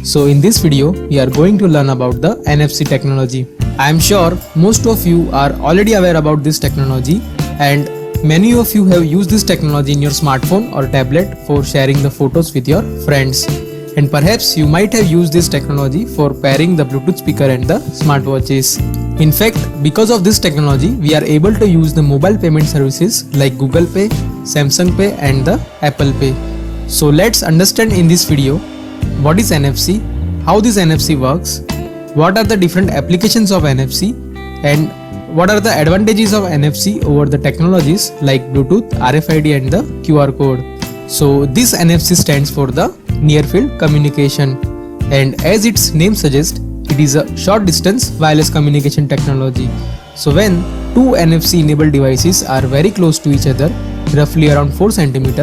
So in this video, we are going to learn about the NFC technology. I am sure most of you are already aware about this technology, and many of you have used this technology in your smartphone or tablet for sharing the photos with your friends. And perhaps you might have used this technology for pairing the Bluetooth speaker and the smartwatches. In fact, because of this technology, we are able to use the mobile payment services like Google Pay, Samsung Pay and the Apple Pay. So let's understand in this video what is NFC, how this NFC works, what are the different applications of NFC, and what are the advantages of NFC over the technologies like Bluetooth, RFID and the QR code. So this NFC stands for the Near Field Communication, and as its name suggests, it is a short distance wireless communication technology. So when two NFC enabled devices are very close to each other, roughly around 4 cm,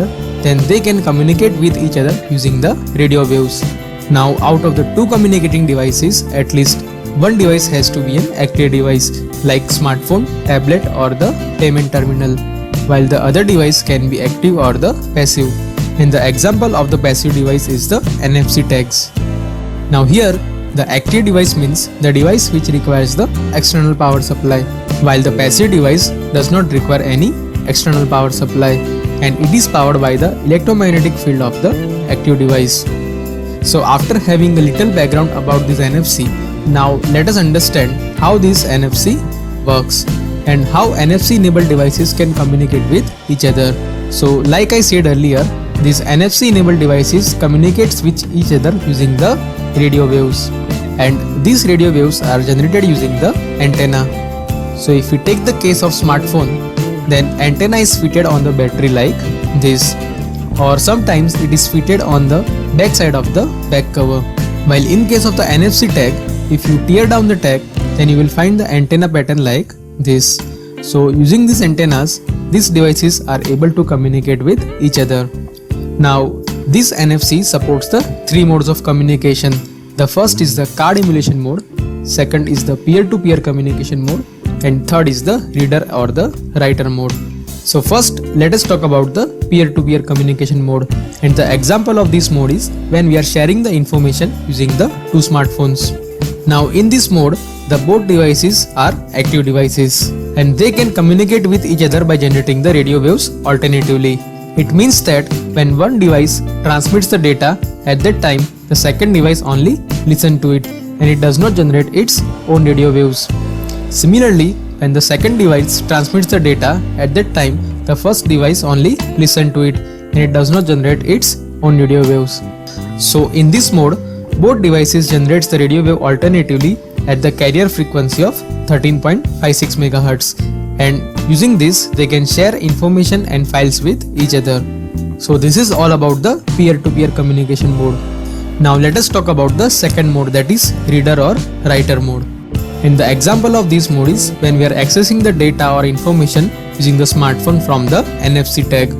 then they can communicate with each other using the radio waves. Now out of the two communicating devices, at least one device has to be an active device like smartphone, tablet or the payment terminal, while the other device can be active or the passive. And the example of the passive device is the NFC tags. Now here the active device means the device which requires the external power supply, while the passive device does not require any external power supply and it is powered by the electromagnetic field of the active device. So after having a little background about this NFC, now let us understand how this NFC works and how NFC enabled devices can communicate with each other. So like I said earlier, these NFC enabled devices communicates with each other using the radio waves, and these radio waves are generated using the antenna. So if we take the case of smartphone, then antenna is fitted on the battery like this, or sometimes it is fitted on the back side of the back cover. While in case of the NFC tag, if you tear down the tag, then you will find the antenna pattern like this. So using these antennas, these devices are able to communicate with each other. Now this NFC supports the three modes of communication. The first is the card emulation mode, second is the peer-to-peer communication mode, and third is the reader or the writer mode. So first let us talk about the peer-to-peer communication mode, and the example of this mode is when we are sharing the information using the two smartphones. Now in this mode, the both devices are active devices and they can communicate with each other by generating the radio waves alternatively. It means that when one device transmits the data, at that time the second device only listens to it and it does not generate its own radio waves. Similarly, when the second device transmits the data, at that time the first device only listens to it and it does not generate its own radio waves. So in this mode, both devices generates the radio wave alternatively at the carrier frequency of 13.56 MHz, and using this they can share information and files with each other. So this is all about the peer-to-peer communication mode. Now let us talk about the second mode, that is reader or writer mode. And the example of this mode is when we are accessing the data or information using the smartphone from the NFC tag.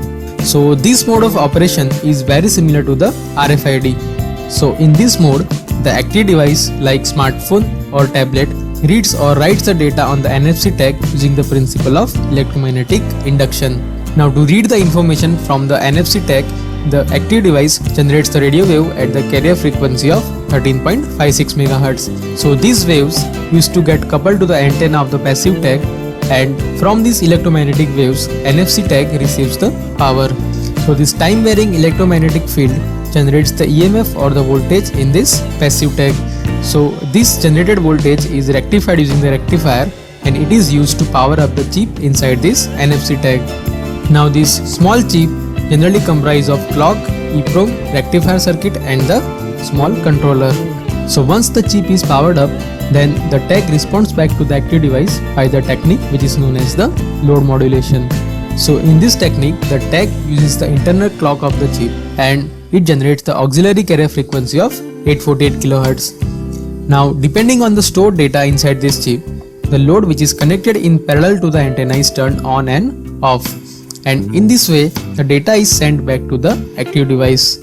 So this mode of operation is very similar to the RFID. So in this mode, the active device like smartphone or tablet reads or writes the data on the NFC tag using the principle of electromagnetic induction. Now to read the information from the NFC tag, the active device generates the radio wave at the carrier frequency of 13.56 MHz. So these waves used to get coupled to the antenna of the passive tag, and from these electromagnetic waves, NFC tag receives the power. So this time varying electromagnetic field generates the EMF or the voltage in this passive tag. So this generated voltage is rectified using the rectifier and it is used to power up the chip inside this NFC tag. Now this small chip generally comprises of clock, EEPROM, rectifier circuit and the small controller. So once the chip is powered up, then the tag responds back to the active device by the technique which is known as the load modulation. So in this technique, the tag uses the internal clock of the chip and it generates the auxiliary carrier frequency of 848 kHz. Now depending on the stored data inside this chip, the load which is connected in parallel to the antenna is turned on and off, and in this way the data is sent back to the active device.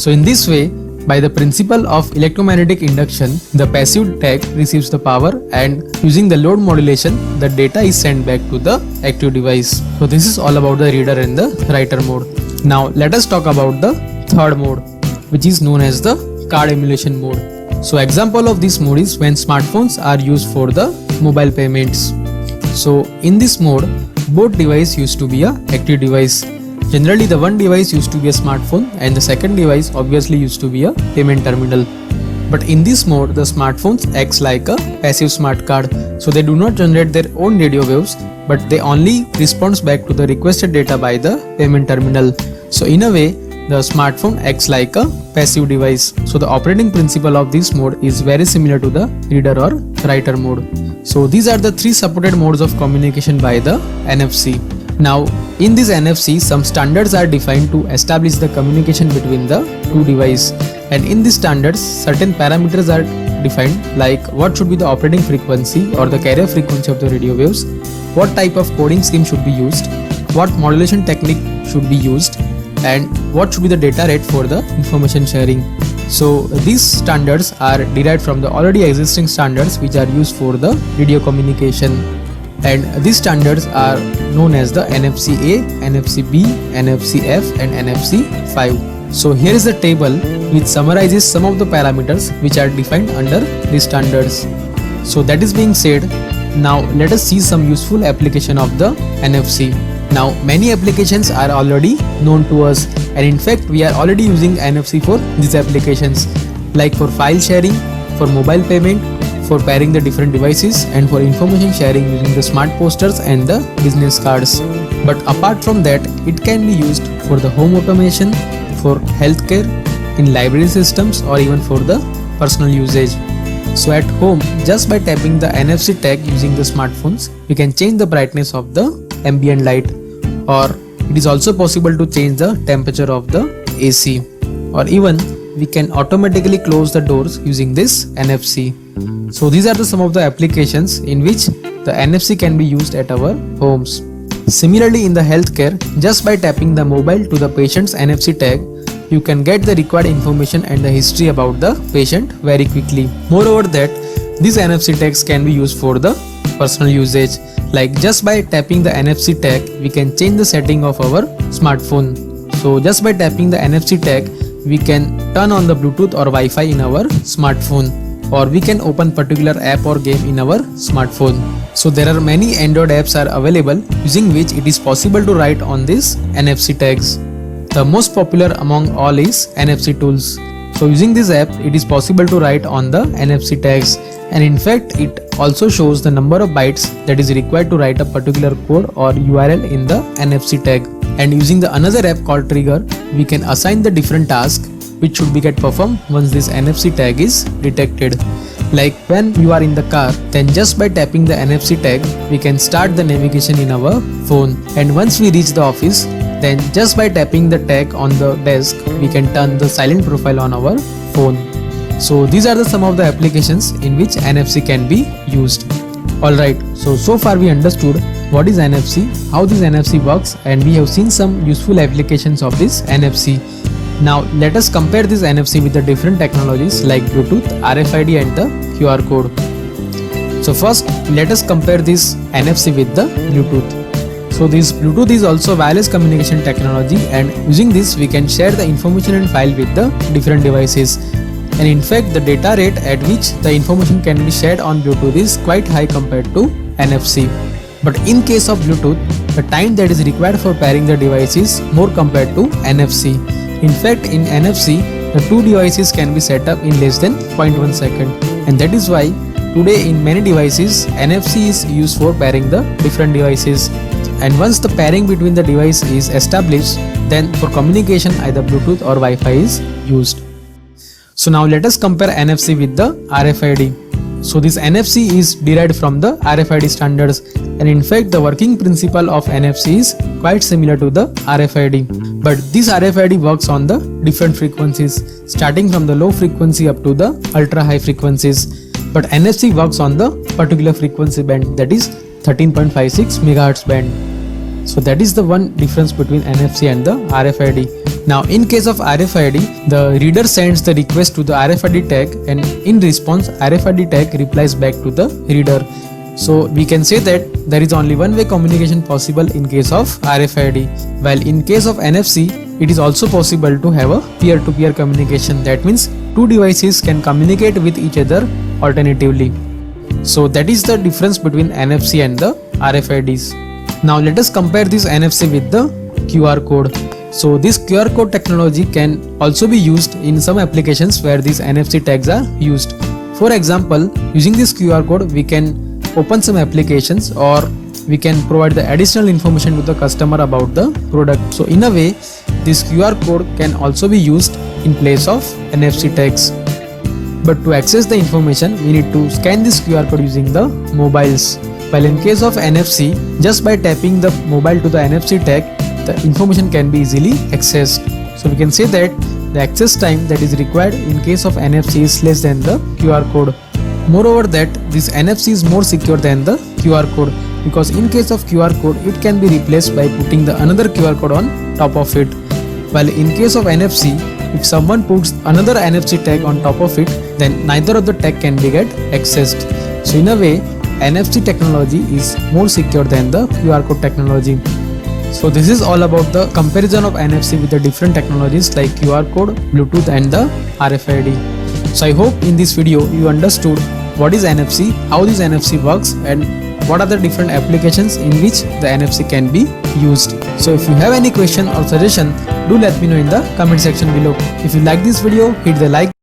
So in this way, by the principle of electromagnetic induction, the passive tag receives the power and using the load modulation, the data is sent back to the active device. So this is all about the reader and the writer mode. Now let us talk about the third mode, which is known as the card emulation mode. So example of this mode is when smartphones are used for the mobile payments. So in this mode, both device used to be a active device. Generally the one device used to be a smartphone and the second device obviously used to be a payment terminal. But in this mode, the smartphones acts like a passive smart card. So they do not generate their own radio waves, but they only responds back to the requested data by the payment terminal. So in a way, the smartphone acts like a passive device. So the operating principle of this mode is very similar to the reader or writer mode. So these are the three supported modes of communication by the NFC. Now in this NFC, some standards are defined to establish the communication between the two devices. And in these standards, certain parameters are defined, like what should be the operating frequency or the carrier frequency of the radio waves, what type of coding scheme should be used, what modulation technique should be used, and what should be the data rate for the information sharing. So these standards are derived from the already existing standards which are used for the radio communication. And these standards are known as the NFC-A, NFC-B, NFC-F and NFC-5. So here is a table which summarizes some of the parameters which are defined under these standards. So that is being said, now let us see some useful application of the NFC. Now many applications are already known to us, and in fact we are already using NFC for these applications, like for file sharing, for mobile payment, for pairing the different devices, and for information sharing using the smart posters and the business cards. But apart from that, it can be used for the home automation, for healthcare, in library systems, or even for the personal usage. So at home, just by tapping the NFC tag using the smartphones, we can change the brightness of the ambient light, or it is also possible to change the temperature of the AC, or even we can automatically close the doors using this NFC. So these are some of the applications in which the NFC can be used at our homes. Similarly, in the healthcare, just by tapping the mobile to the patient's NFC tag, you can get the required information and the history about the patient very quickly. Moreover that, these NFC tags can be used for the personal usage. Like just by tapping the NFC tag, we can change the setting of our smartphone. So just by tapping the NFC tag, we can turn on the Bluetooth or Wi-Fi in our smartphone, or we can open particular app or game in our smartphone. So there are many Android apps are available using which it is possible to write on these NFC tags. The most popular among all is NFC Tools. So using this app, it is possible to write on the NFC tags, and in fact it also shows the number of bytes that is required to write a particular code or URL in the NFC tag. And using the another app called Trigger, we can assign the different tasks which should be get performed once this NFC tag is detected. Like when you are in the car, then just by tapping the NFC tag, we can start the navigation in our phone. And once we reach the office, then just by tapping the tag on the desk, we can turn the silent profile on our phone. So these are some of the applications in which NFC can be used. Alright, so far we understood what is NFC, how this NFC works, and we have seen some useful applications of this NFC. Now let us compare this NFC with the different technologies like Bluetooth, RFID and the QR code. So first let us compare this NFC with the Bluetooth. So this Bluetooth is also wireless communication technology, and using this we can share the information and file with the different devices. And in fact the data rate at which the information can be shared on Bluetooth is quite high compared to NFC. But in case of Bluetooth, the time that is required for pairing the device is more compared to NFC. In fact, in NFC, the two devices can be set up in less than 0.1 second, and that is why today in many devices NFC is used for pairing the different devices. And once the pairing between the device is established, then for communication either Bluetooth or Wi-Fi is used. So now let us compare NFC with the RFID. So this NFC is derived from the RFID standards, and in fact the working principle of NFC is quite similar to the RFID. But this RFID works on the different frequencies, starting from the low frequency up to the ultra high frequencies. But NFC works on the particular frequency band, that is 13.56 MHz band. So that is the one difference between NFC and the RFID. Now in case of RFID, the reader sends the request to the RFID tag, and in response RFID tag replies back to the reader. So we can say that there is only one way communication possible in case of RFID, while in case of NFC it is also possible to have a peer-to-peer communication. That means two devices can communicate with each other alternatively. So that is the difference between NFC and the RFIDs. Now let us compare this NFC with the QR code. So this QR code technology can also be used in some applications where these NFC tags are used. For example, using this QR code we can open some applications, or we can provide the additional information to the customer about the product. So in a way, this QR code can also be used in place of NFC tags. But to access the information, we need to scan this QR code using the mobiles. While in case of NFC, just by tapping the mobile to the NFC tag, the information can be easily accessed. So we can say that the access time that is required in case of NFC is less than the QR code. Moreover, that this NFC is more secure than the QR code, because in case of QR code it can be replaced by putting the another QR code on top of it. While in case of NFC, if someone puts another NFC tag on top of it, then neither of the tag can be get accessed. So in a way, NFC technology is more secure than the QR code technology. So this is all about the comparison of NFC with the different technologies like QR code, Bluetooth and the RFID. So I hope in this video you understood what is NFC, how this NFC works, and what are the different applications in which the NFC can be used. So if you have any question or suggestion, do let me know in the comment section below. If you like this video, hit the like